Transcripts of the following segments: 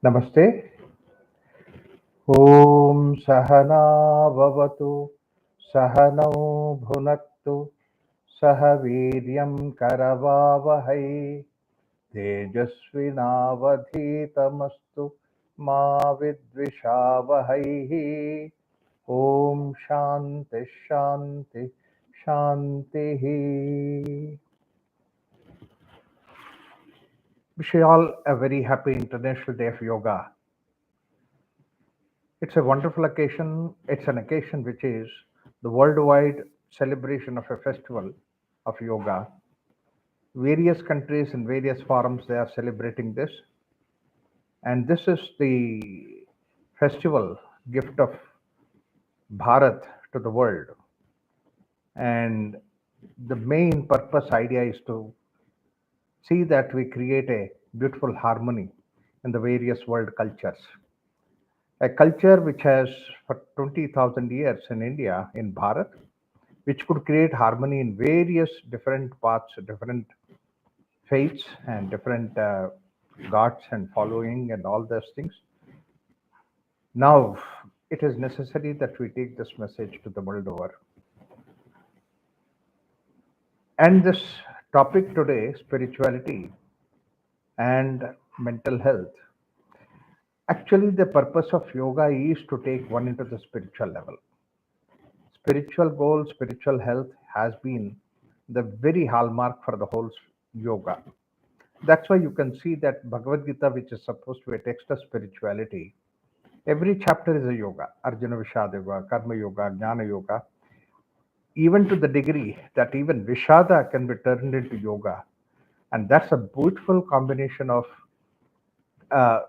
Namaste. Om Sahana Bhavatu Sahanau Bhunattu Sahaviryam Karavavahai Tejasvinavadhitamastu Ma Vidvishavahai. Om Shanti Shanti Shanti. Wish you all a very happy International Day of Yoga. It's a wonderful occasion. It's an occasion which is the worldwide celebration of a festival of yoga. Various countries and various forums they are celebrating this, and this is the festival gift of Bharat to the world. And the main purpose idea is to see that we create a beautiful harmony in the various world cultures. A culture which has for 20,000 years in India, in Bharat, which could create harmony in various different paths, different faiths, and different gods and following and all those things. Now, it is necessary that we take this message to the world over. And this topic today, spirituality and mental health. Actually, the purpose of yoga is to take one into the spiritual level. Spiritual goal, spiritual health has been the very hallmark for the whole yoga. That's why you can see that Bhagavad Gita, which is supposed to be a text of spirituality, every chapter is a yoga. Arjuna Vishada Yoga, Karma Yoga, Jnana Yoga, even to the degree that even Vishada can be turned into yoga. And that's a beautiful combination of uh,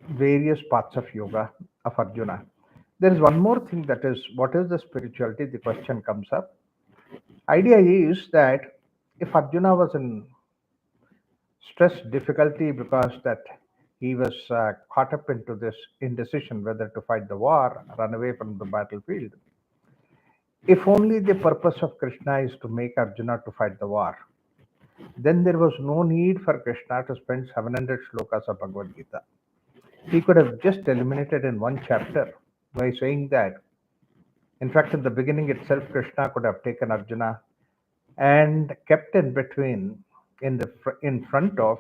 various parts of yoga of Arjuna. There is one more thing, that is, what is the spirituality? The question comes up. Idea is that if Arjuna was in stress, difficulty, because that he was caught up into this indecision whether to fight the war, run away from the battlefield. If only the purpose of Krishna is to make Arjuna to fight the war, then there was no need for Krishna to spend 700 shlokas of Bhagavad Gita. He could have just eliminated in one chapter by saying that, in fact, in the beginning itself, Krishna could have taken Arjuna and kept in between, in front of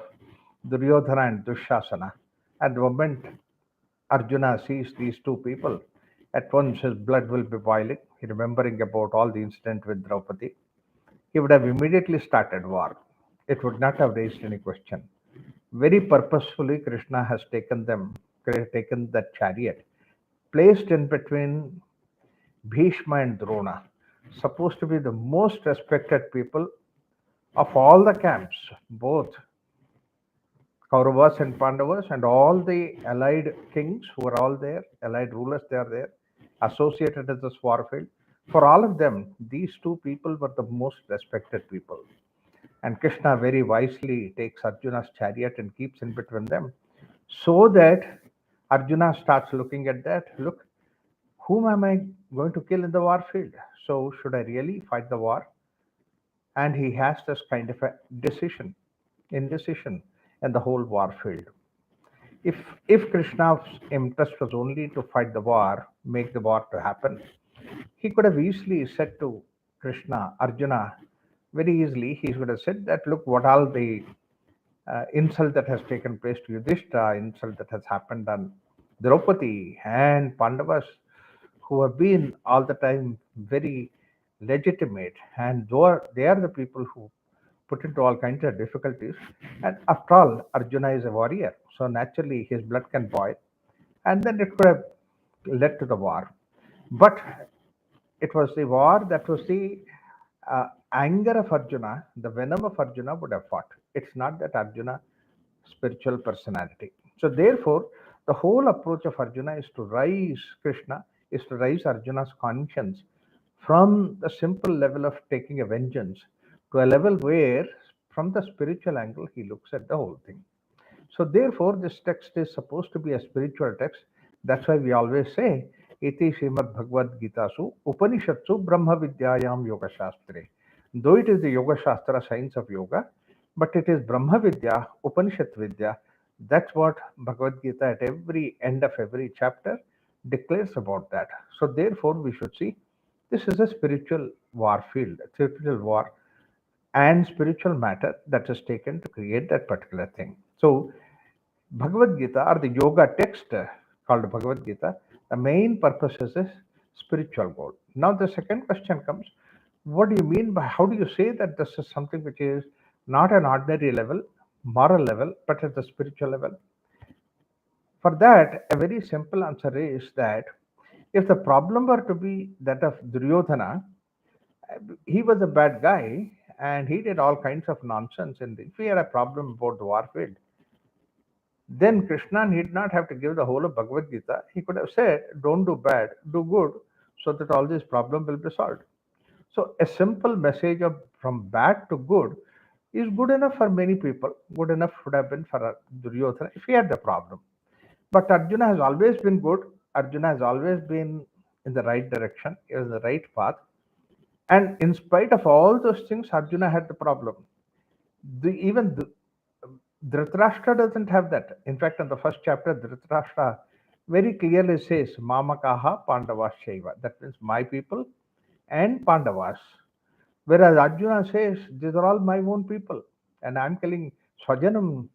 Duryodhana and Dushasana. At the moment Arjuna sees these two people, at once his blood will be boiling, remembering about all the incident with Draupadi. He would have immediately started war. It would not have raised any question. Very purposefully, Krishna has taken taken that chariot, placed in between Bhishma and Drona, supposed to be the most respected people of all the camps, both Kauravas and Pandavas, and all the allied kings who are all there, allied rulers, they are there, associated with this warfield. For all of them, these two people were the most respected people. And Krishna very wisely takes Arjuna's chariot and keeps in between them, so that Arjuna starts looking at that. Look, whom am I going to kill in the warfield? So, should I really fight the war? And he has this kind of a indecision in the whole war field. If if Krishna's interest was only to fight the war, make the war to happen, he could have easily said to Krishna, Arjuna, very easily, he would have said that, look, what all the insult that has taken place to Yudhishthira, insult that has happened on Draupadi and Pandavas, who have been all the time very legitimate, and they are the people who put into all kinds of difficulties. And after all, Arjuna is a warrior, so naturally his blood can boil, and then it could have led to the war. But it was the war that was the anger of Arjuna, the venom of Arjuna would have fought. It's not that Arjuna spiritual personality. So therefore, the whole approach of Arjuna is to raise Krishna, is to raise Arjuna's conscience from the simple level of taking a vengeance to a level where, from the spiritual angle, he looks at the whole thing. So therefore, this text is supposed to be a spiritual text. That's why we always say, Iti Srimad Bhagavad Gita Su Upanishatsu Brahma Vidyayam Yoga Shastre. Though it is the Yoga Shastra, science of yoga, but it is Brahma Vidya, Upanishad Vidya, That's what Bhagavad Gita at every end of every chapter declares about that. So therefore, we should see this is a spiritual war field, a spiritual war and spiritual matter that is taken to create that particular thing. So Bhagavad Gita or the yoga text called Bhagavad Gita, the main purpose is a spiritual goal. Now the second question comes, what do you mean by, how do you say that this is something which is not an ordinary level, moral level, but at the spiritual level? For that, a very simple answer is that if the problem were to be that of Duryodhana, he was a bad guy and he did all kinds of nonsense. And if he had a problem about the war field, then Krishna need not have to give the whole of Bhagavad Gita. He could have said, don't do bad, do good, so that all these problems will be solved. So a simple message of from bad to good is good enough for many people. Good enough would have been for Duryodhana if he had the problem. But Arjuna has always been good. Arjuna has always been in the right direction, in the right path. And in spite of all those things, Arjuna had the problem. Even Dhritarashtra doesn't have that. In fact, in the first chapter, Dhritarashtra very clearly says, Mamakaha Pandavas Shaiva. That means my people and Pandavas. Whereas Arjuna says, these are all my own people. And I'm killing Swajanam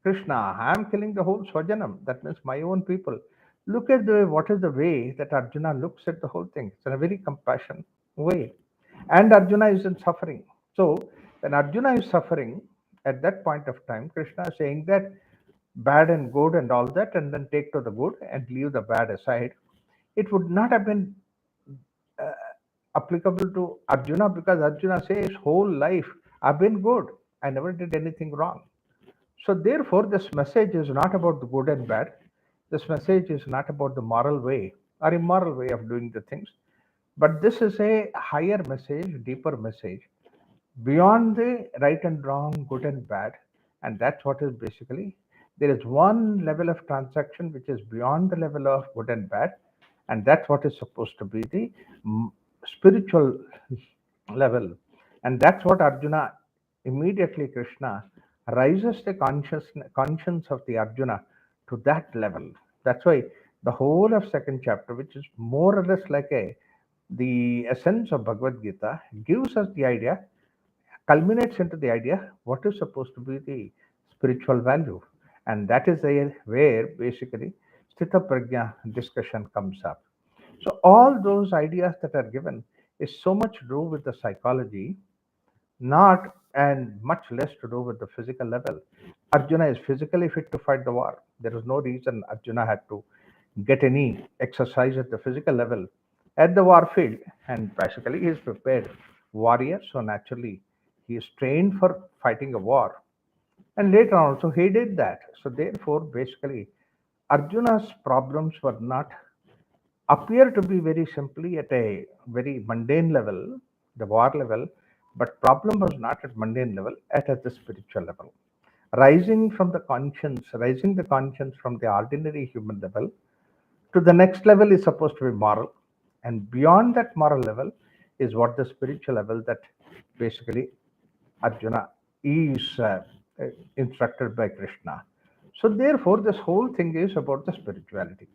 Krishna, I am killing the whole Swajanam. That means my own people. Look at the what is the way that Arjuna looks at the whole thing. It's in a very compassionate way. And Arjuna is in suffering. So when Arjuna is suffering, at that point of time, Krishna is saying that bad and good and all that, and then take to the good and leave the bad aside. It would not have been uh, applicable to Arjuna because Arjuna says, whole life I've been good. I never did anything wrong. So, therefore, this message is not about the good and bad. This message is not about the moral way or immoral way of doing the things. But this is a higher message, deeper message, beyond the right and wrong, good and bad. And that's what is basically there is one level of transaction which is beyond the level of good and bad. And that's what is supposed to be the spiritual level. And that's what Arjuna immediately Krishna rises the conscience of the Arjuna to that level. That's why the whole of second chapter, which is more or less like a the essence of Bhagavad Gita, gives us the idea, culminates into the idea what is supposed to be the spiritual value. And that is where basically Sthita Prajna discussion comes up. So all those ideas that are given is so much to do with the psychology, not and much less to do with the physical level. Arjuna is physically fit to fight the war. There is no reason Arjuna had to get any exercise at the physical level at the war field, and basically he is prepared warrior. So naturally, he is trained for fighting a war, and later on also he did that. So therefore, basically, Arjuna's problems were not appear to be very simply at a very mundane level, the war level, but problem was not at mundane level, at the spiritual level. Rising the conscience from the ordinary human level to the next level is supposed to be moral. And beyond that moral level is what the spiritual level that basically Arjuna is instructed by Krishna. So therefore, this whole thing is about the spirituality.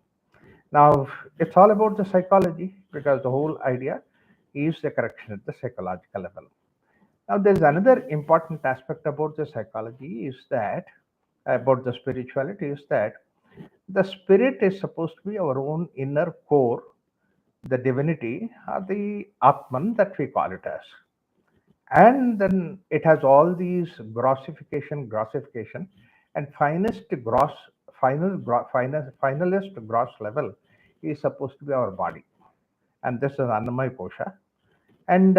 Now, it's all about the psychology because the whole idea is the correction at the psychological level. Now, there's another important aspect about the psychology is that about the spirituality is that the spirit is supposed to be our own inner core, the divinity or the Atman that we call it as. And then it has all these grossification, and finalist gross level is supposed to be our body, and this is Annamaya Kosha, and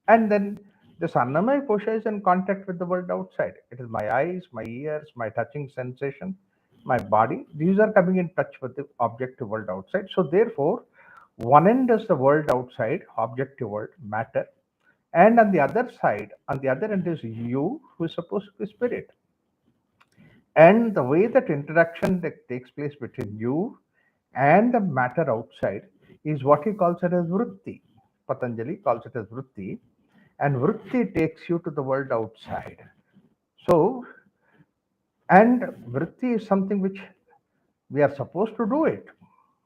and then this Annamaya Kosha is in contact with the world outside. It is my eyes, my ears, my touching sensation, my body. These are coming in touch with the objective world outside. So therefore, one end is the world outside, objective world, matter, and on the other side, on the other end is you, who is supposed to be spirit. And the way that interaction that takes place between you and the matter outside is what he calls it as vritti. Patanjali calls it as vritti, and vritti takes you to the world outside. So And vritti is something which we are supposed to do it.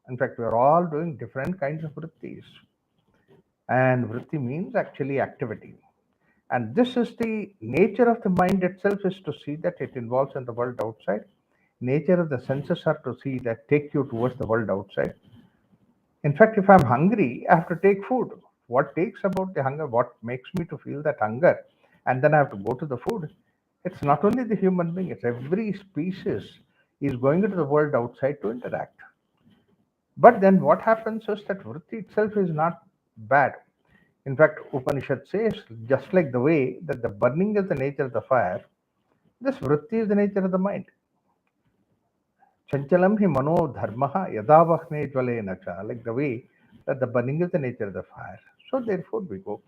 In fact, we are all doing different kinds of vrittis. And vritti means actually activity. And this is the nature of the mind itself, is to see that it involves in the world outside. Nature of the senses are to see that take you towards the world outside. In fact, if I'm hungry, I have to take food. What takes about the hunger? What makes me to feel that hunger? And then I have to go to the food. It's not only the human being, it's every species is going into the world outside to interact. But then what happens is that vritti itself is not bad. In fact, Upanishad says, just like the way that the burning is the nature of the fire, this vritti is the nature of the mind. Chanchalam hi mano dharmaha yadavahne jvalena cha, like the way that the burning is the nature of the fire. So therefore we go.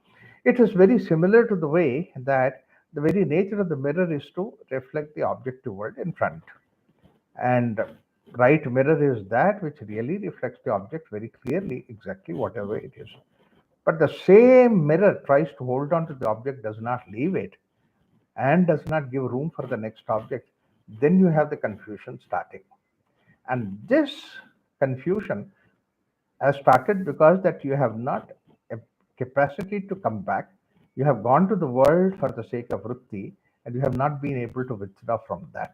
It is very similar to the way that the very nature of the mirror is to reflect the objective world in front. And right mirror is that which really reflects the object very clearly, exactly whatever it is. But the same mirror tries to hold on to the object, does not leave it, and does not give room for the next object. Then you have the confusion starting. And this confusion has started because that you have not a capacity to come back. You have gone to the world for the sake of vritti, and you have not been able to withdraw from that.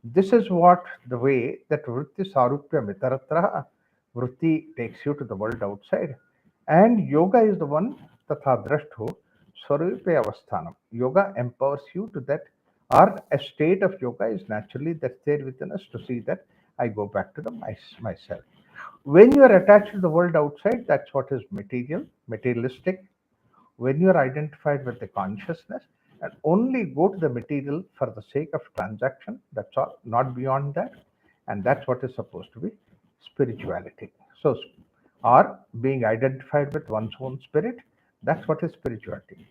This is what the way that vritti sarupya mitaratra, vritti takes you to the world outside. And yoga is the one tatha drashto swarupe avasthanam. Yoga empowers you to that, or a state of yoga is naturally that's there within us to see that I go back to the myself. When you are attached to the world outside, that's what is material, materialistic. When you are identified with the consciousness and only go to the material for the sake of transaction, that's all, not beyond that. And that's what is supposed to be spirituality. So, or being identified with one's own spirit, that's what is spirituality.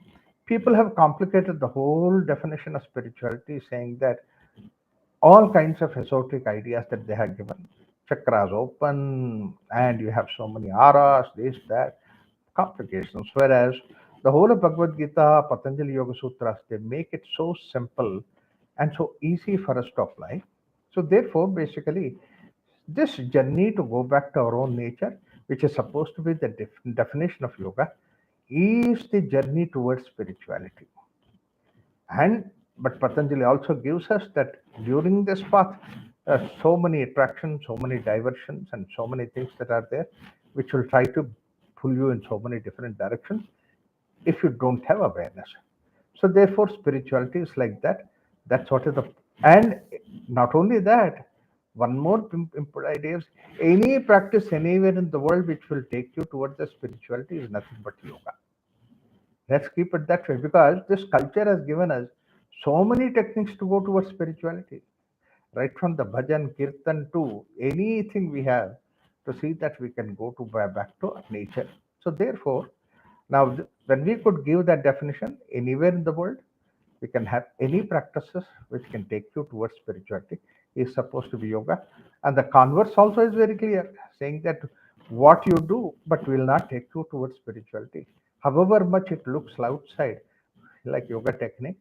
People have complicated the whole definition of spirituality, saying that all kinds of esoteric ideas that they have given. Chakras open, and you have so many auras, this, that, complications. Whereas the whole of Bhagavad Gita, Patanjali Yoga Sutras, they make it so simple and so easy for us to apply. So, therefore, basically, this journey to go back to our own nature, which is supposed to be the definition of yoga, is the journey towards spirituality. And but Patanjali also gives us that during this path, so many attractions, so many diversions, and so many things that are there, which will try to pull you in so many different directions if you don't have awareness. So therefore, spirituality is like that. That's what is the and not only that. One more important idea is any practice anywhere in the world which will take you towards the spirituality is nothing but yoga. Let's keep it that way because this culture has given us so many techniques to go towards spirituality, right from the bhajan, kirtan to anything we have to see that we can go to back to nature. So therefore, now when we could give that definition anywhere in the world, we can have any practices which can take you towards spirituality is supposed to be yoga. And the converse also is very clear, saying that what you do, but will not take you towards spirituality. However much it looks outside, like yoga technique,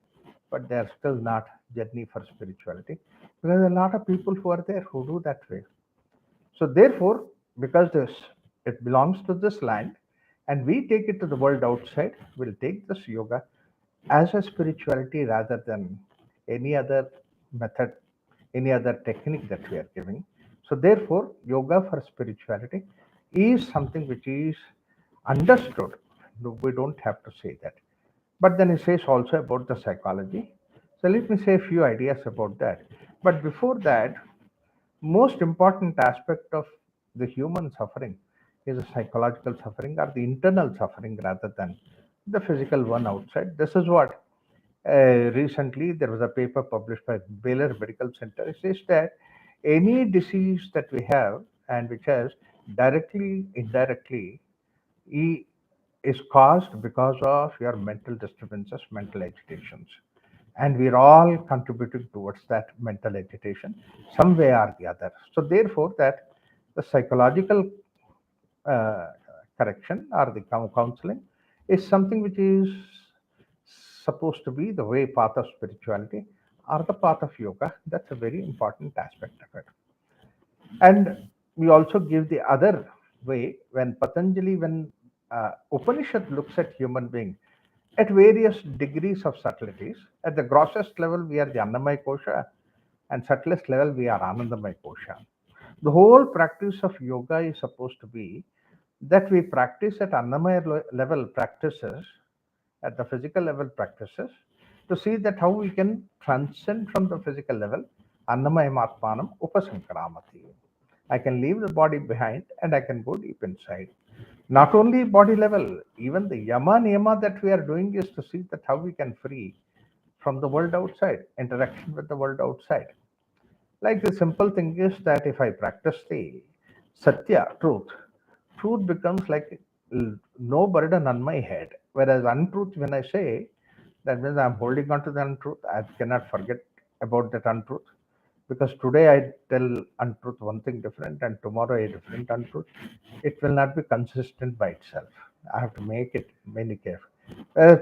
but they are still not journey for spirituality because there are a lot of people who are there who do that way. So therefore, because this it belongs to this land, and we take it to the world outside, we'll take this yoga as a spirituality rather than any other method, any other technique that we are giving. So therefore, yoga for spirituality is something which is understood. No, we don't have to say that. But then it says also about the psychology. So let me say a few ideas about that. But before that, most important aspect of the human suffering is a psychological suffering or the internal suffering rather than the physical one outside. This is what recently there was a paper published by Baylor Medical Center. It says that any disease that we have and which has directly, indirectly, is caused because of your mental disturbances, mental agitations. And we're all contributing towards that mental agitation, some way or the other. So, therefore, that the psychological uh, correction or the counseling is something which is supposed to be the way path of spirituality. are the path of yoga. That's a very important aspect of it. And we also give the other way when Patanjali, when Upanishad looks at human being at various degrees of subtleties. At the grossest level, we are the Annamaya Kosha, and subtlest level, we are Anandamaya Kosha. The whole practice of yoga is supposed to be that we practice at Annamaya level practices, at the physical level practices, to see that how we can transcend from the physical level. Annamaya Matmanam Upasankaramati. I can leave the body behind and I can go deep inside. Not only body level, even the yama niyama that we are doing is to see that how we can free from the world outside, interaction with the world outside. Like the simple thing is that if I practice the satya, truth becomes like no burden on my head. Whereas untruth, when I say, that means I'm holding on to the untruth. I cannot forget about that untruth. Because today I tell untruth one thing different and tomorrow a different untruth. It will not be consistent by itself. I have to make it many careful.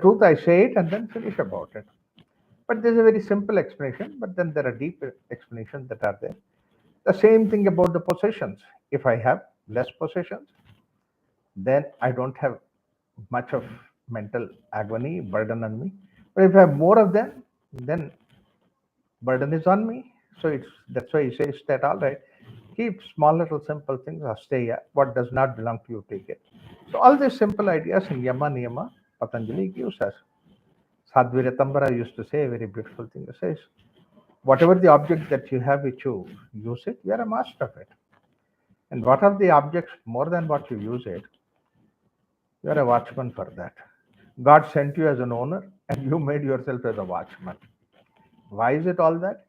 Truth, I say it and then finish about it. But there's a very simple explanation, but then there are deep explanations that are there. The same thing about the possessions. If I have less possessions, then I don't have much of mental agony, burden on me. But if I have more of them, then burden is on me. So it's that's why he says that all right, keep small little simple things or stay. What does not belong to you, take it. So all these simple ideas in Yama Niyama, Patanjali gives us. Sadhvi Ratambara used to say a very beautiful thing. He says, whatever the object that you have which you use it, you are a master of it. And what are the objects more than what you use it, you are a watchman for that. God sent you as an owner and you made yourself as a watchman. Why is it all that?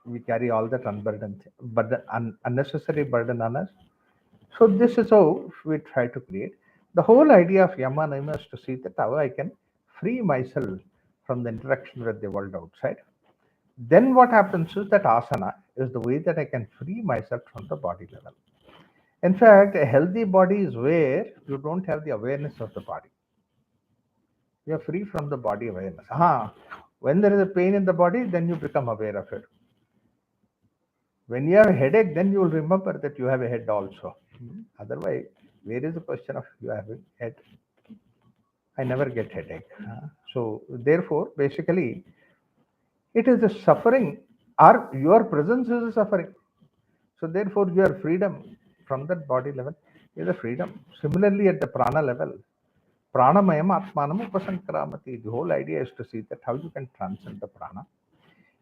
We carry all that unburdened, but the unnecessary burden on us. So this is how we try to create. The whole idea of Yama Niyama is to see that how I can free myself from the interaction with the world outside. Then what happens is that asana is the way that I can free myself from the body level. In fact, a healthy body is where you don't have the awareness of the body. You are free from the body awareness. When there is a pain in the body, then you become aware of it. When you have a headache, then you will remember that you have a head also. Otherwise, where is the question of you having head? I never get headache. So therefore, basically, it is a suffering, or your presence is a suffering. So therefore, your freedom from that body level is a freedom. Similarly, at the prana level, pranayama atmanam upasankaramati. The whole idea is to see that how you can transcend the prana.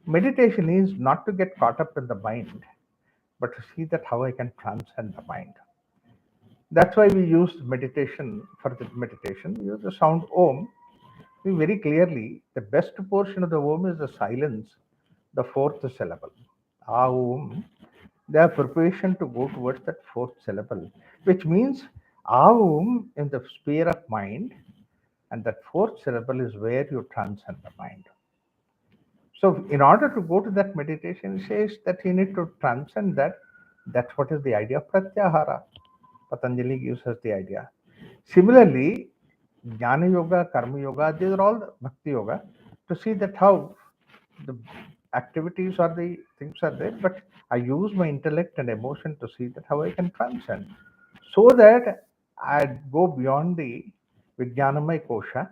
Meditation is not to get caught up in the mind, but to see that how I can transcend the mind. That's why we use meditation for the meditation. We use the sound Om. We very clearly, the best portion of the Om is the silence, the fourth syllable. Aum. They are preparation to go towards that fourth syllable, which means Aum in the sphere of mind, and that fourth syllable is where you transcend the mind. So, in order to go to that meditation, it says that you need to transcend that. That's what is the idea of pratyahara. Patanjali gives us the idea. Similarly, Jnana Yoga, Karma Yoga, these are all Bhakti Yoga to see that how the activities or the things are there, but I use my intellect and emotion to see that how I can transcend. So that I go beyond the Vijnanamaya Kosha,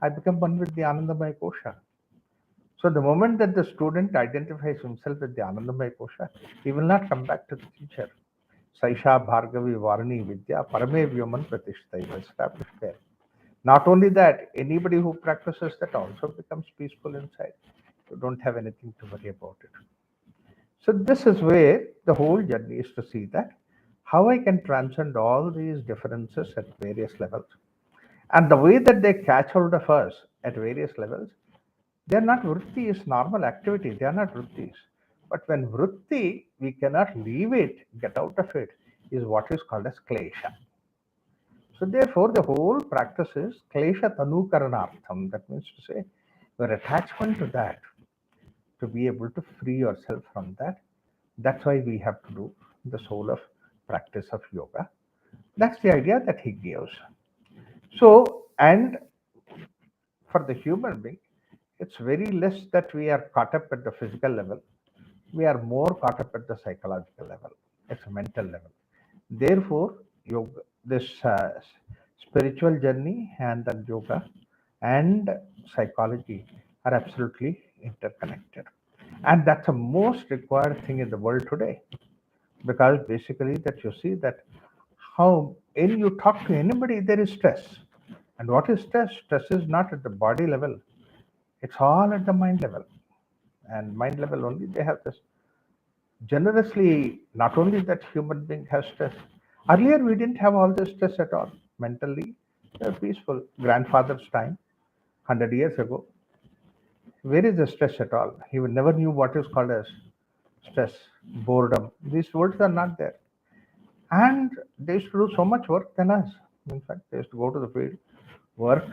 I become one with the Anandamaya Kosha. So the moment that the student identifies himself with the Anandamaya Kosha, he will not come back to the teacher. Saisha Bhargavi Varni Vidya Parame Vyoman Pratishtha is established there. Not only that, anybody who practices that also becomes peaceful inside. You don't have anything to worry about it. So this is where the whole journey is to see that how I can transcend all these differences at various levels. And the way that they catch hold of us at various levels, they are not vrittis, normal activity. They are not vrittis. But when vritti, we cannot leave it, get out of it, is what is called as klesha. So therefore, the whole practice is klesha tanukaranartham. That means to say, your attachment to that, to be able to free yourself from that. That's why we have to do the soul of practice of yoga. That's the idea that he gives. So, and for the human being, it's very less that we are caught up at the physical level. We are more caught up at the psychological level. It's a mental level. Therefore, yoga, this spiritual journey and the yoga and psychology are absolutely interconnected. And that's the most required thing in the world today, because basically that you see that how when you talk to anybody there is stress. And what is stress? Stress is not at the body level, it's all at the mind level. And mind level only they have this. Generously, not only that human being has stress. Earlier we didn't have all this stress at all. Mentally, they were peaceful. Grandfather's time, 100 years ago, where is the stress at all? He never knew what is called as stress, boredom. These words are not there. And they used to do so much work than us. In fact, they used to go to the field, work,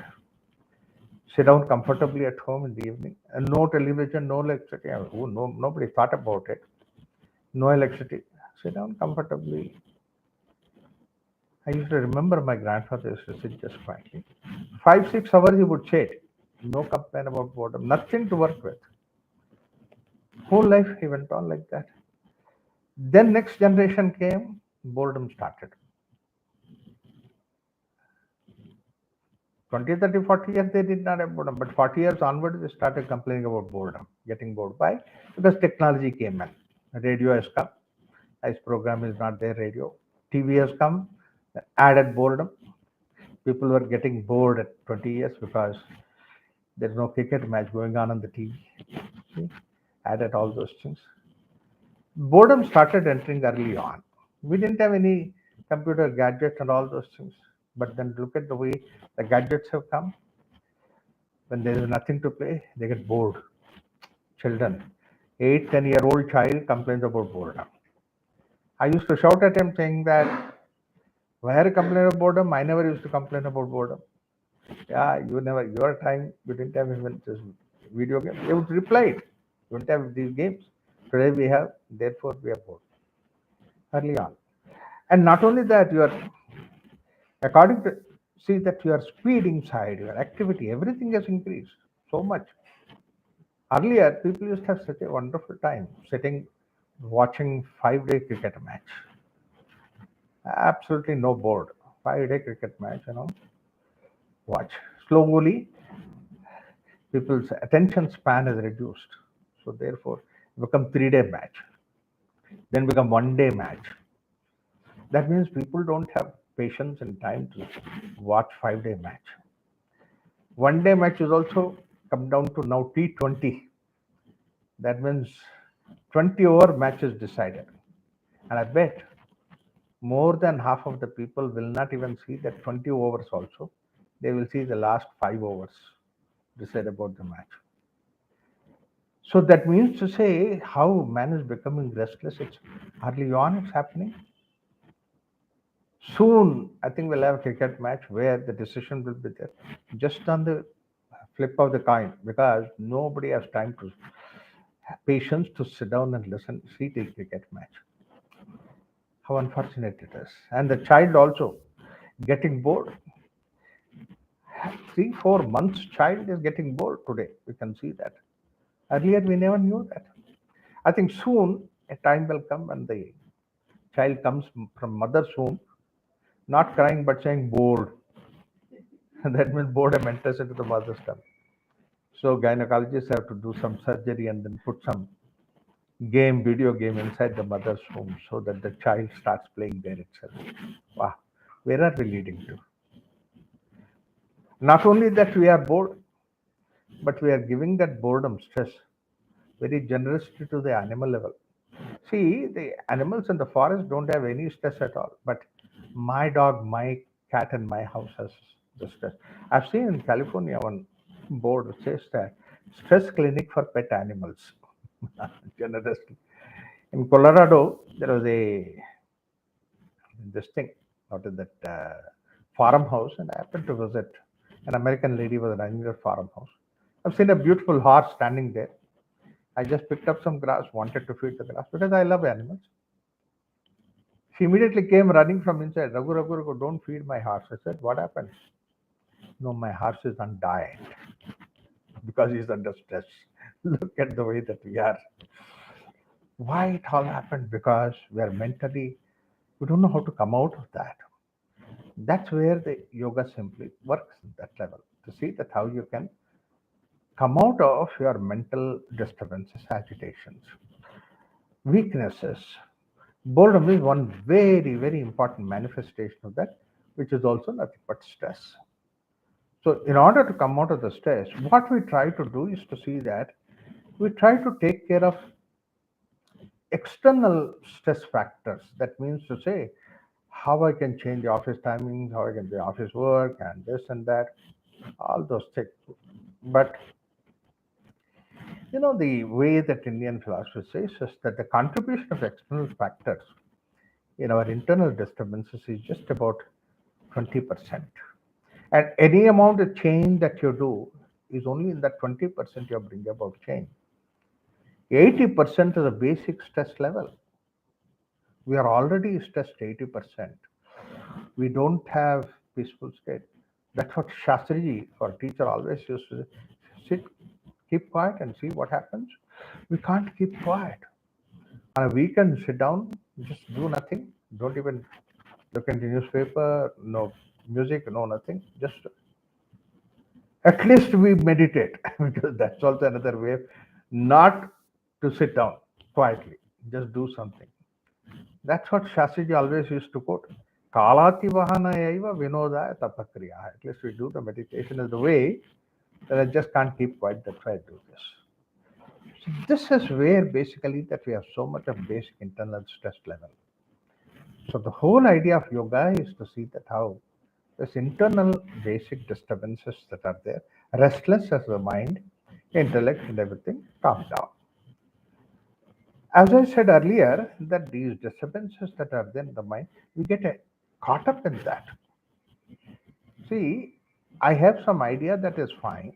sit down comfortably at home in the evening, and no television, no electricity. Nobody thought about it. No electricity. Sit down comfortably. I used to remember my grandfather used to sit just quietly. 5, 6 hours he would chat. No complaint about boredom, nothing to work with. Whole life he went on like that. Then next generation came, boredom started. 20, 30, 40 years they did not have boredom, but 40 years onward they started complaining about boredom, getting bored. Why? Because technology came in. Radio has come. Ice program is not there, radio. TV has come, added boredom. People were getting bored at 20 years because there's no cricket match going on the TV. See? Added all those things. Boredom started entering early on. We didn't have any computer gadgets and all those things. But then look at the way the gadgets have come. When there is nothing to play, they get bored. Children, 8, 10-year-old child complains about boredom. I used to shout at him saying that, why are you complaining about boredom? I never used to complain about boredom. Yeah, you never, your time, you didn't have even this video game. They would reply it. You don't have these games. Today we have, therefore we are bored early on. And not only that, you are, according to, see that your speed inside, your activity, everything has increased so much. Earlier, people used to have such a wonderful time sitting, watching 5 day cricket match. Absolutely no bored. 5 day cricket match, watch. Slowly, people's attention span is reduced. So therefore, become 3 day match, then become 1 day match. That means people don't have patience and time to watch 5 day match. 1 day match is also come down to now T20. That means 20 over match is decided. And I bet more than half of the people will not even see that 20 overs also. They will see the last 5 overs decide about the match. So that means to say how man is becoming restless. It's early on it's happening. Soon, I think we'll have a cricket match where the decision will be there, just on the flip of the coin, because nobody has time to have patience to sit down and listen, see the cricket match. How unfortunate it is. And the child also getting bored. 3, 4 months child is getting bored today. We can see that. Earlier we never knew that. I think soon a time will come when the child comes from mother's womb, not crying but saying bored. That means boredom enters into the mother's tongue. So gynecologists have to do some surgery and then put some video game inside the mother's womb so that the child starts playing there itself. Wow, where are we leading to? Not only that we are bored, but we are giving that boredom stress very generously to the animal level. See, the animals in the forest don't have any stress at all, but my dog, my cat, and my house has the stress. I've seen in California one board which says that stress clinic for pet animals. Generously. In Colorado, there was a this thing, what is that farmhouse, and I happened to visit. An American lady was running the farmhouse. I've seen a beautiful horse standing there. I just picked up some grass, wanted to feed the grass because I love animals. She immediately came running from inside. Raghu, Raghu, Raghu, don't feed my horse. I said, what happened? No, my horse is on diet. because he's under stress. Look at the way that we are. Why it all happened? Because we are mentally, we don't know how to come out of that. That's where the yoga simply works at that level to see that how you can come out of your mental disturbances, agitations, weaknesses. Boredom is one very, very important manifestation of that, which is also nothing but stress. So, in order to come out of the stress, what we try to do is to see that we try to take care of external stress factors. That means to say how I can change the office timings, how I can do office work, and this and that, all those things. But the way that Indian philosophy says is that the contribution of external factors in our internal disturbances is just about 20%. And any amount of change that you do is only in that 20% you bring about change. 80% is the basic stress level. We are already stressed 80%. We don't have peaceful state. That's what Shastriji, our teacher, always used to say. Sit, keep quiet and see what happens. We can't keep quiet. On a weekend, sit down, just do nothing. Don't even look at the newspaper, no music, no nothing. Just at least we meditate because that's also another way not to sit down quietly. Just do something. That's what Shastriji always used to quote. Kalati vahana eva vinodaya tapakriya. At least we do the meditation as the way that I just can't keep quiet. That's why I do this. So this is where basically that we have so much of basic internal stress level. So the whole idea of yoga is to see that how this internal basic disturbances that are there, restless as the mind, intellect and everything, calm down. As I said earlier, that these disturbances that are there in the mind, we get caught up in that. See, I have some idea that is fine,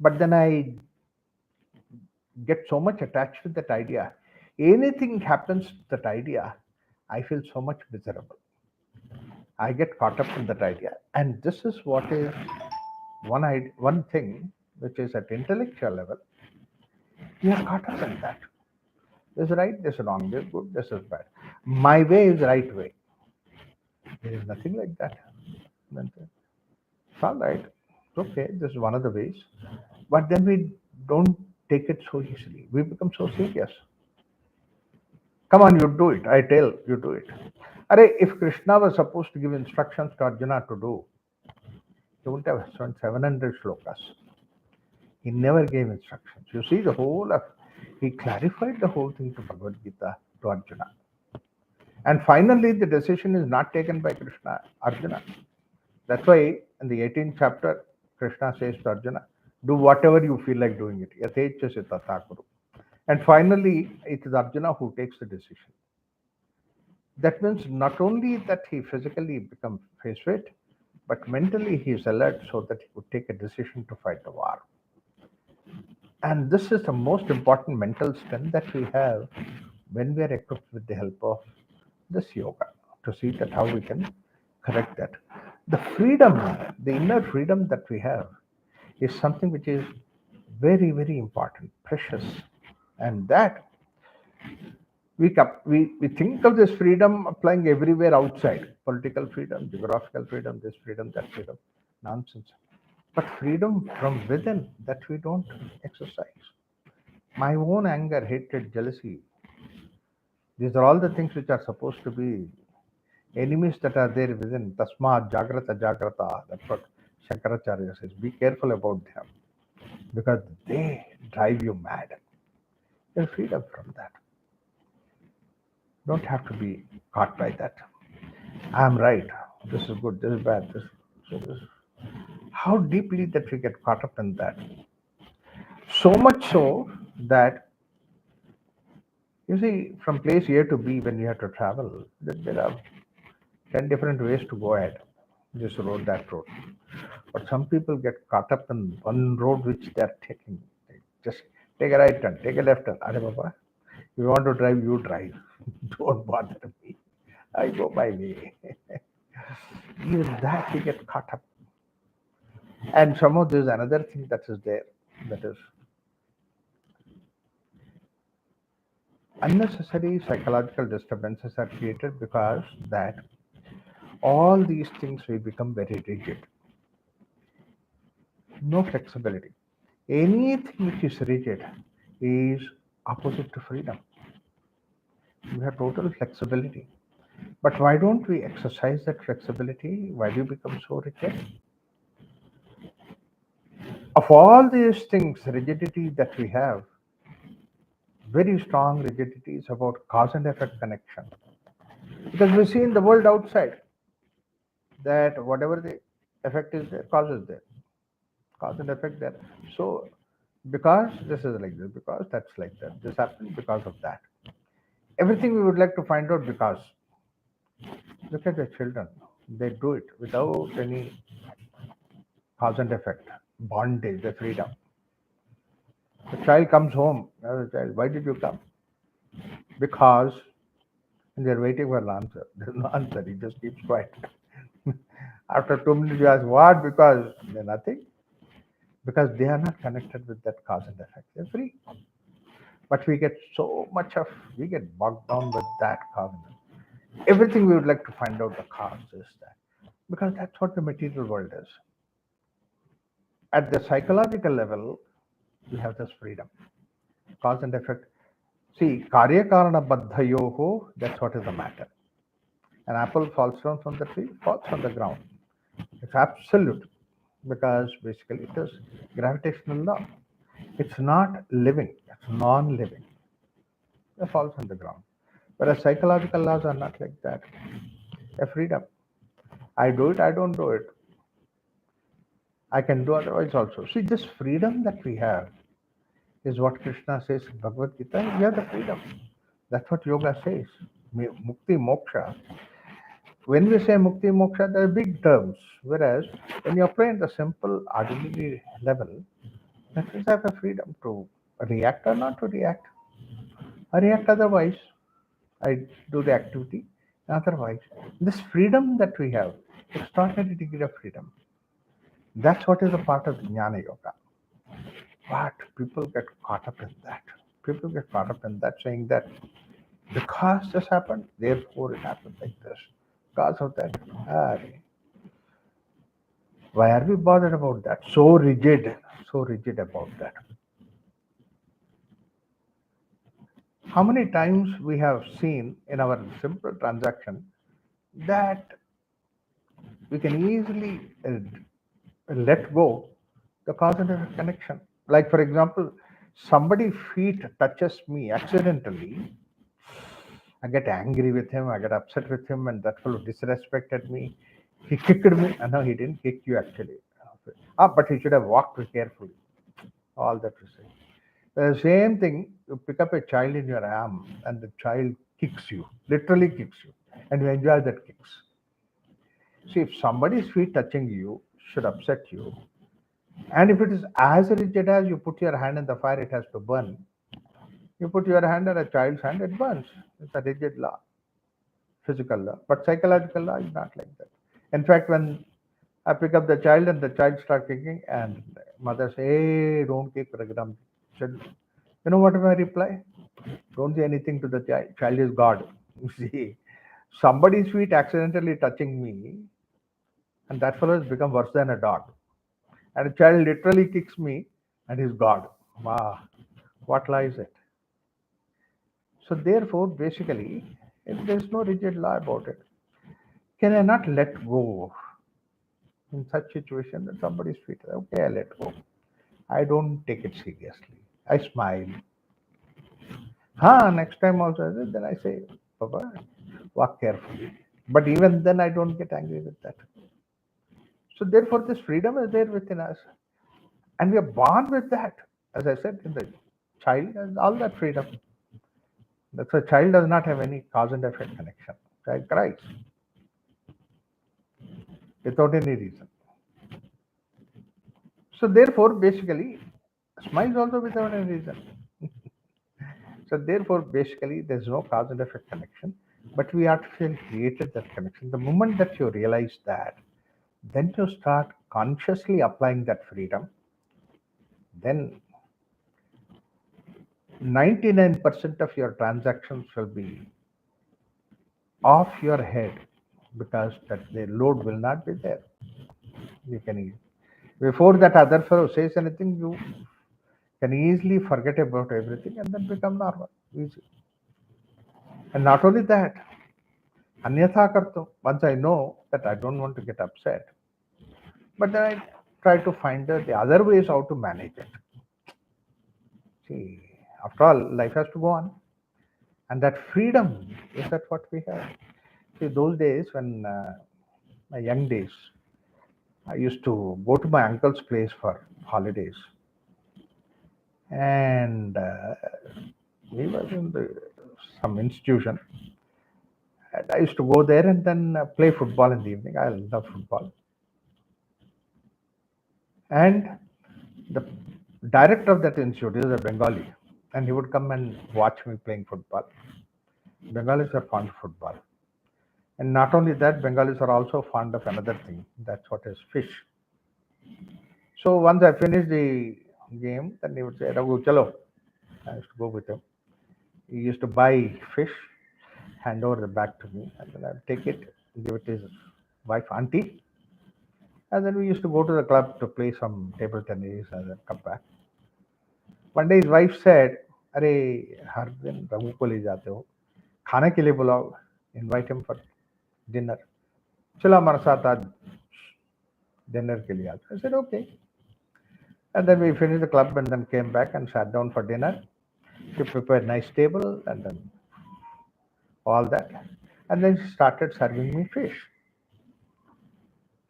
but then I get so much attached with that idea. Anything happens to that idea, I feel so much miserable. I get caught up in that idea. And this is what is one thing which is at intellectual level, we are caught up in that. This is right, this is wrong, this is good, this is bad. My way is the right way. There is nothing like that. It's all right. It's okay. This is one of the ways. But then we don't take it so easily. We become so serious. Come on, you do it. I tell you do it. If Krishna was supposed to give instructions to Arjuna to do, he wouldn't have spent 700 shlokas. He never gave instructions. You see, he clarified the whole thing to Bhagavad Gita to Arjuna. And finally, the decision is not taken by Arjuna. That's why in the 18th chapter, Krishna says to Arjuna, do whatever you feel like doing it. Yathechasya tatha kuru. And finally, it is Arjuna who takes the decision. That means not only that he physically becomes face fit, but mentally he is alert so that he could take a decision to fight the war. And this is the most important mental strength that we have when we are equipped with the help of this yoga to see that how we can correct that. The freedom, the inner freedom that we have is something which is very, very important, precious. And that we think of this freedom applying everywhere outside, political freedom, geographical freedom, this freedom, that freedom, nonsense. But freedom from within that we don't exercise. My own anger, hatred, jealousy, these are all the things which are supposed to be enemies that are there within. Tasma Jagrata Jagrata. That's what Shankaracharya says. Be careful about them because they drive you mad. There's freedom from that. Don't have to be caught by that. I'm right. This is good. This is bad. This. How deeply that we get caught up in that. So much so that you see, from place A to B, when you have to travel, there are 10 different ways to go ahead. This road, that road. But some people get caught up in one road which they are taking. They just take a right turn, take a left turn. Are Baba, if you want to drive, you drive. Don't bother me. I go my way. Even that we get caught up. And somehow there's another thing that is there, that is unnecessary psychological disturbances are created because that all these things will become very rigid, no flexibility. Anything which is rigid is opposite to freedom. We have total flexibility. But why don't we exercise that flexibility? Why do you become so rigid? Of all these things, rigidity that we have, very strong rigidity is about cause and effect connection. Because we see in the world outside that whatever the effect is there, cause is there, cause and effect there. So, because this is like this, because that's like that, this happened because of that. Everything we would like to find out because. Look at the children, they do it without any cause and effect, bondage, the freedom. The child comes home, another child, why did you come? Because, and they're waiting for an answer. There's no answer, he just keeps quiet. After 2 minutes, you ask, what? Because they're nothing. Because they are not connected with that cause and effect. They're free. But we get so much of, we get bogged down with that cause. Everything we would like to find out the cause is that. Because that's what the material world is. At the psychological level, we have this freedom. Cause and effect. See, karya karana baddhayoho, that's what is the matter. An apple falls down from the tree, falls on the ground. It's absolute because basically it is gravitational law. It's not living, it's non living. It falls on the ground. Whereas psychological laws are not like that. A freedom. I do it, I don't do it. I can do otherwise also. See, this freedom that we have is what Krishna says in Bhagavad Gita. We have the freedom. That's what yoga says. Mukti, moksha. When we say mukti, moksha, they are big terms. Whereas when you apply in the simple, ordinary level, that means I have the freedom to react or not to react. I react otherwise. I do the activity otherwise. This freedom that we have, extraordinary degree of freedom. That's what is a part of Jnana Yoga. But people get caught up in that. People get caught up in that, saying that because this happened, therefore it happened like this. Because of that, ah, why are we bothered about that? So rigid about that. How many times we have seen in our simple transaction that we can easily let go the cause and effect connection. Like for example, somebody feet touches me accidentally, I get angry with him, I get upset with him, and that fellow disrespected me. He kicked me. No, he didn't kick you actually. But he should have walked carefully. All that to say. The same thing, you pick up a child in your arm and the child kicks you, literally kicks you, and you enjoy that kicks. See, if somebody's feet touching you should upset you, and if it is as rigid as you put your hand in the fire, it has to burn. You put your hand on a child's hand, it burns. It's a rigid law, physical law. But psychological law is not like that. In fact, when I pick up the child and the child start kicking, and mother say, "Hey, don't kick Raghuram." Said, you know what my reply? Don't say anything to the child. Child is God. You see, somebody's feet accidentally touching me, and that fellow has become worse than a dog. And a child literally kicks me, and he's God. Wow, what lies it? So therefore, basically, if there's no rigid law about it, can I not let go in such situation that somebody's feet? Okay, I let go. I don't take it seriously. I smile. Next time also, then I say, Papa, walk carefully. But even then, I don't get angry with that. So therefore, this freedom is there within us, and we are born with that. As I said, in the child has all that freedom. That's why child does not have any cause and effect connection. Child cries without any reason. So therefore, basically, smiles also without any reason. So therefore, basically, there's no cause and effect connection, but we artificially created that connection. The moment that you realize that, then you start consciously applying that freedom, then 99% of your transactions will be off your head because that the load will not be there. You can before that other fellow says anything, you can easily forget about everything and then become normal, easy. And not only that, anyatha karta. Once I know that I don't want to get upset, but then I try to find the other ways how to manage it. See, after all, life has to go on, and that freedom is that what we have. See, those days when my young days, I used to go to my uncle's place for holidays, and he was in some institution. And I used to go there and then play football in the evening. I love football. And the director of that institute is a Bengali, and he would come and watch me playing football. Bengalis are fond of football. And not only that, Bengalis are also fond of another thing. That's what is fish. So once I finished the game, then he would say, Raghu, chalo. I used to go with him. He used to buy fish, hand over the bag to me, and then I'd take it, give it to his wife, auntie. And then we used to go to the club to play some table tennis and then come back. One day his wife said, अरे हर दिन रघु को ले जाते हो खाने के लिए बुलाओ invite him for dinner चलो हमारे साथ आज dinner के लिए I said okay and then we finished the club and then came back and sat down for dinner. She prepared nice table and then all that and then she started serving me fish.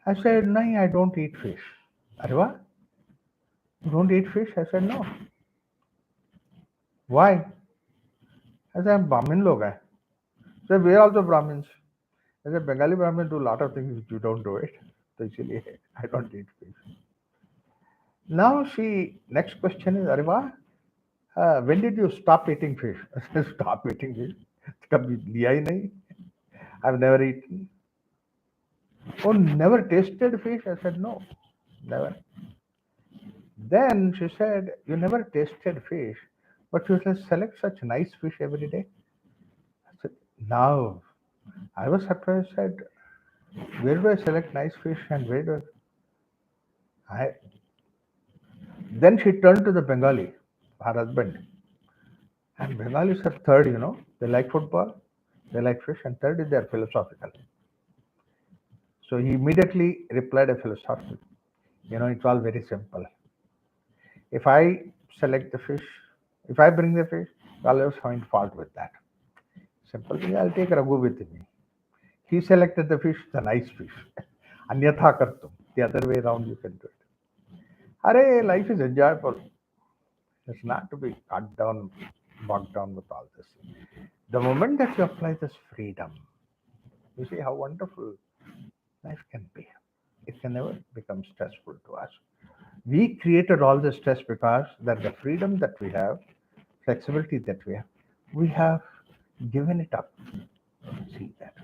I said no, I don't eat fish. अरे वाह, you don't eat fish? I said no. Why? I said I'm Brahmin log hai. So we are also Brahmins. I said Bengali Brahmins do a lot of things which you don't do it. So इसलिए I don't eat fish. Now she next question is अरे वाह, when did you stop eating fish? I said stop eating fish. कभी लिया ही नहीं. I've never eaten. Oh, never tasted fish? I said no, never. Then she said you never tasted fish, but you select such nice fish every day. I said now. I was surprised. Said where do I select nice fish and where do I? Then she turned to the Bengali, her husband. And Bengalis are third, they like football, they like fish, and third is their philosophical. So he immediately replied a philosophical. It's all very simple. If I select the fish, if I bring the fish, I'll always find fault with that. Simple thing, I'll take Raghu with me. He selected the fish, the nice fish. Anyatha kartum. The other way around you can do it. Arey, life is enjoyable. It's not to be cut down, bogged down with all this. The moment that you apply this freedom, you see how wonderful life can be. It can never become stressful to us. We created all the stress because that the freedom that we have, flexibility that we have given it up. See that.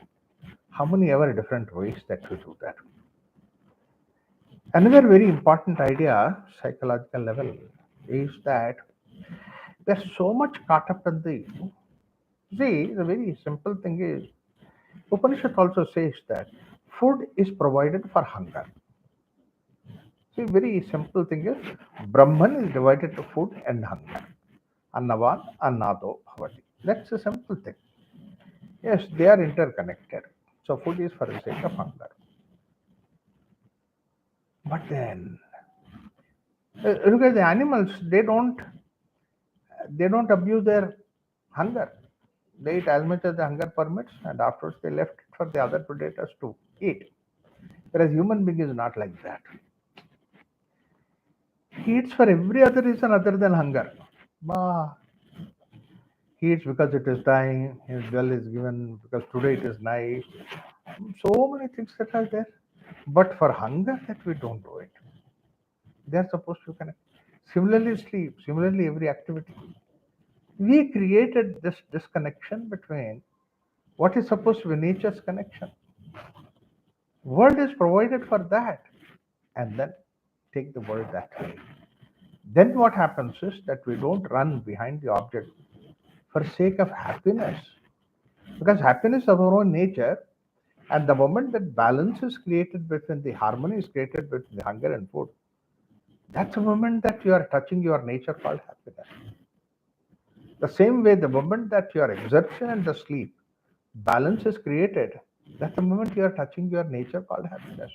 How many ever different ways that we do that. Another very important idea, psychological level, is that there's so much caught up in the. See, the very simple thing is, Upanishad also says that food is provided for hunger. See, very simple thing is, Brahman is divided to food and hunger. Annavan, annado, bhavati. That's a simple thing. Yes, they are interconnected. So food is for the sake of hunger. But then, look at the animals. They don't abuse their hunger. They eat as much as the hunger permits, and afterwards they left it for the other predators to eat. Whereas human being is not like that. He eats for every other reason other than hunger. He eats because it is dying. His well is given because today it is nice. So many things that are there. But for hunger, that we don't do it. They are supposed to connect. Similarly, sleep. Similarly, every activity. We created this disconnection between what is supposed to be nature's connection. World is provided for that. and then take the world that way. Then what happens is that we don't run behind the object for sake of happiness, because happiness is our own nature, and the moment that balance is created between the harmony is created between the hunger and food, that's the moment that you are touching your nature called happiness. The same way, the moment that your exertion and the sleep balance is created, that's the moment you are touching your nature called happiness.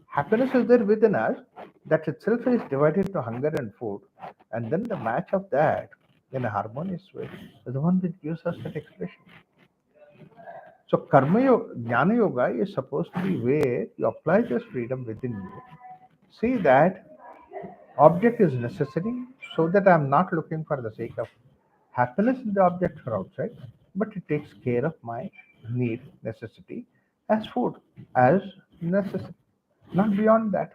Happiness is there within us, that itself is divided to hunger and food, and then the match of that in a harmonious way is the one that gives us that expression. So karma yoga, jnana yoga is supposed to be where you apply this freedom within you. See that object is necessary, so that I'm not looking for the sake of happiness in the object for outside, but it takes care of my need, necessity as food, as necessity, not beyond that.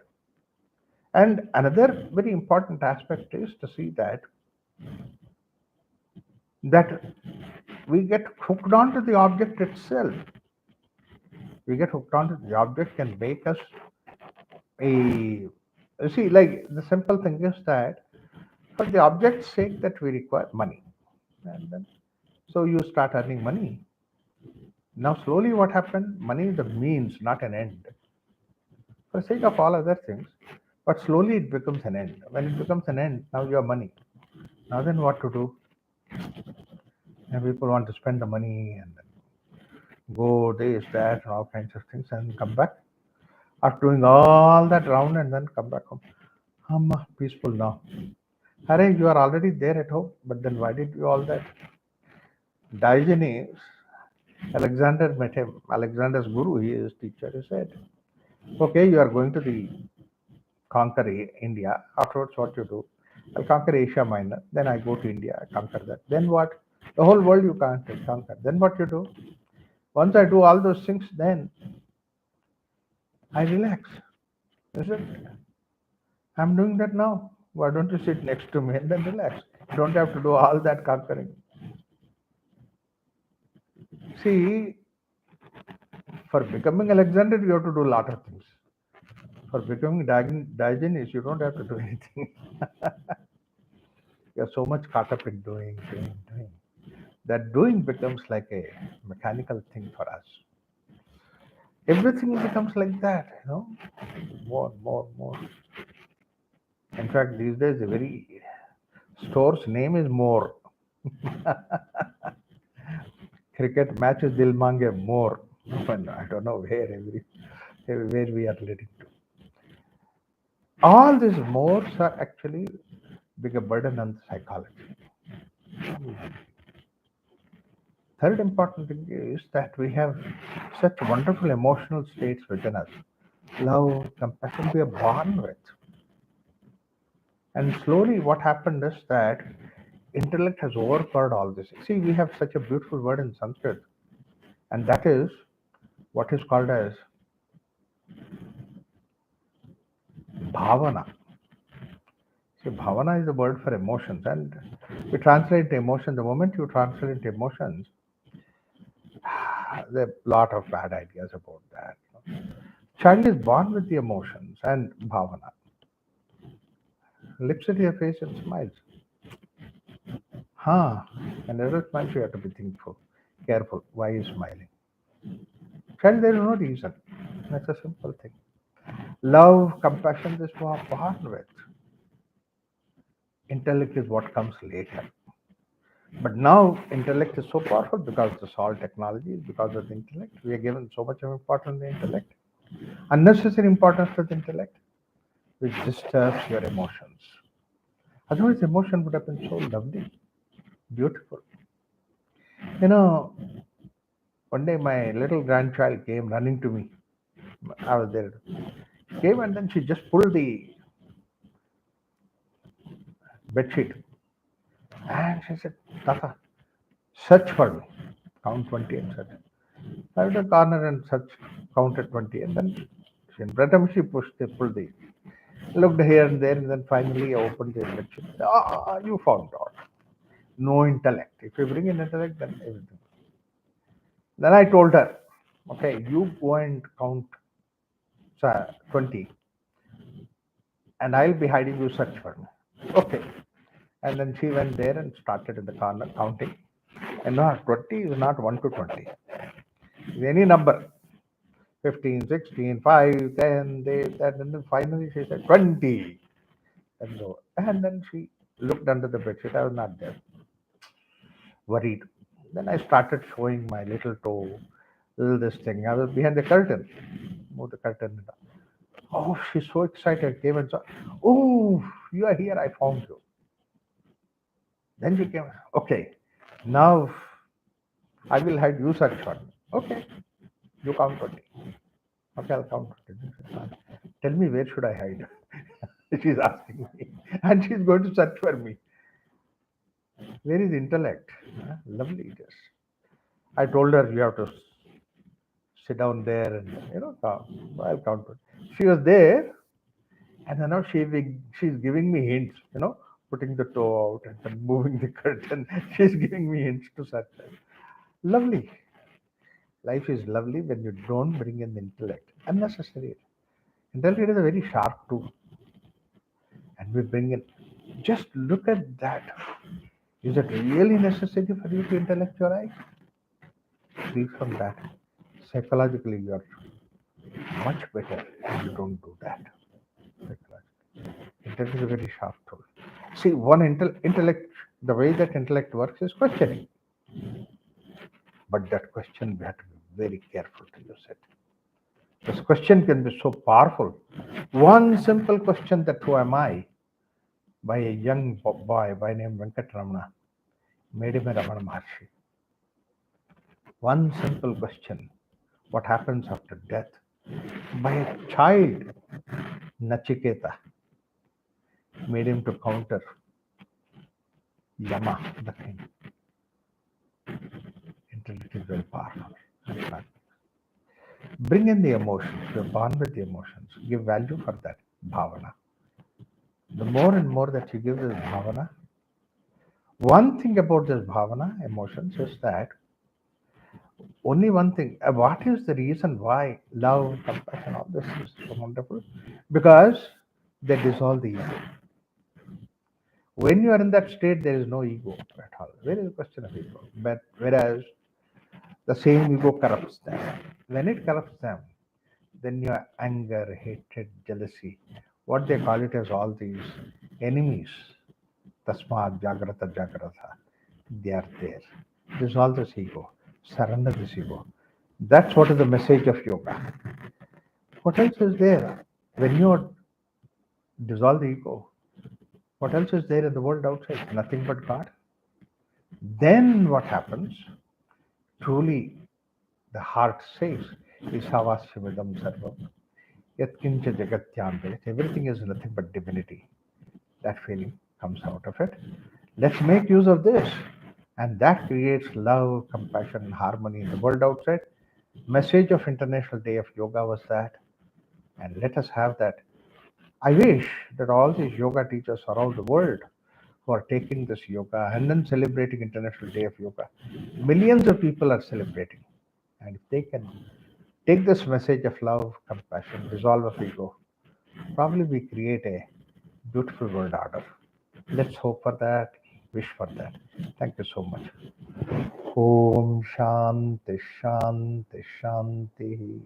And another very important aspect is to see that we get hooked onto the object itself. We get hooked onto the object can make us a, you see, like the simple thing is that for the object's sake that we require money, and then so you start earning money. Now slowly what happened? Money is the means, not an end, for sake of all other things. But slowly it becomes an end. When it becomes an end, now you have money. Now then what to do? And people want to spend the money and go this, that, and all kinds of things, and come back after doing all that round and then come back home. I'm peaceful now. Hare, you are already there at home, but then why did you all that? Diogenes, Alexander met him. Alexander's guru, he is teacher. He said, "Okay, you are going to the conquer India. Afterwards, what you do? I'll conquer Asia Minor. Then I go to India. I conquer that. Then what? The whole world you can't conquer. Then what you do? Once I do all those things, then I relax. Is it? I'm doing that now. Why don't you sit next to me and then relax? You don't have to do all that conquering. See, for becoming Alexander, you have to do a lot of things. For becoming Diogenes, you don't have to do anything. You're so much caught up in doing. That doing becomes like a mechanical thing for us. Everything becomes like that, more, more, more. In fact, these days, the very store's name is more. Cricket matches they'll mange more. I don't know where we are leading to. All these mores are actually big a burden on the psychology. Third important thing is that we have such wonderful emotional states within us. Love, compassion, we are born with. And slowly what happened is that intellect has overpowered all this. See, we have such a beautiful word in Sanskrit, and that is what is called as bhavana. See, bhavana is the word for emotions, and we translate the emotion. The moment you translate emotions, there are a lot of bad ideas about that. Child is born with the emotions and bhavana. Lips at your face and smiles. Huh. And every smile you have to be thankful, careful. Why is smiling? Child, there is no reason. That's a simple thing. Love, compassion, this we are born with. Intellect is what comes later. But now intellect is so powerful because of all technology, because of the intellect. We are given so much of importance to the intellect. Unnecessary importance to the intellect, which disturbs your emotions. Otherwise, emotion would have been so lovely, beautiful. You know, one day my little grandchild came running to me. I was there. Came and then she just pulled the bedsheet and she said, Tata, search for me. Count 20 and search. I went to the corner and searched, counted 20, and then in front of me she pulled the, looked here and there, and then finally I opened the bedsheet. You found out. No intellect. If you bring in intellect, then everything. Then I told her, okay, you go and count 20. and I'll be hiding, you search for me. Okay. And then she went there and started in the corner counting. And no, 20 is not 1 to 20. It's any number. 15, 16, 5, 10, and then finally she said 20. And then she looked under the bedsheet. I was not there. Worried. Then I started showing my little toe, little this thing. I was behind the curtain. Move the curtain. Oh, she's so excited. Came and saw, oh, you are here. I found you. Then she came, okay, now I will hide you search for me. Okay, you count 20. Okay, I'll count 20. Tell me, where should I hide? She's asking me. And she's going to search for me. Where is intellect? Lovely it is. I told her you have to sit down there and count. I'll count 20. She was there, and now she's giving me hints, putting the toe out and then moving the curtain. She's giving me hints to search. Lovely. Life is lovely when you don't bring in the intellect. Unnecessary. Intellect is a very sharp tool. And we bring in. Just look at that. Is it really necessary for you to intellectualize? Free from that. Psychologically, you are much better if you don't do that. Intellect is a very sharp tool. See, one intellect, the way that intellect works is questioning. But that question, we have to be very careful to use it. This question can be so powerful. One simple question, that who am I, by a young boy by name Venkatramana, made him a Ramana Maharshi. One simple question, what happens after death, by a child, Nachiketa, made him to counter Yama, the king. Intellect is very powerful. Bring in the emotions. You're born with the emotions. Give value for that bhavana. The more and more that you give this bhavana, one thing about this bhavana, emotions, is that only one thing. What is the reason why love, compassion, all this is so wonderful? Because they dissolve the ego. When you are in that state, there is no ego at all. There is a question of ego. But whereas the same ego corrupts them. When it corrupts them, then your anger, hatred, jealousy, what they call it as all these enemies, tasmad, jagrata, jagrata, they are there. Dissolve this ego, surrender this ego. That's what is the message of yoga. What else is there? When you dissolve the ego, what else is there in the world outside? Nothing but God. Then what happens? Truly, the heart says, Isavasyavidam sarvam. Yatkincha jagatyante. Everything is nothing but divinity. That feeling comes out of it. Let's make use of this. And that creates love, compassion, and harmony in the world outside. Message of International Day of Yoga was that. And let us have that. I wish that all these yoga teachers around the world who are taking this yoga and then celebrating International Day of Yoga, millions of people are celebrating. And if they can take this message of love, compassion, dissolve of ego, probably we create a beautiful world order. Let's hope for that, wish for that. Thank you so much. Om Shanti Shanti Shanti.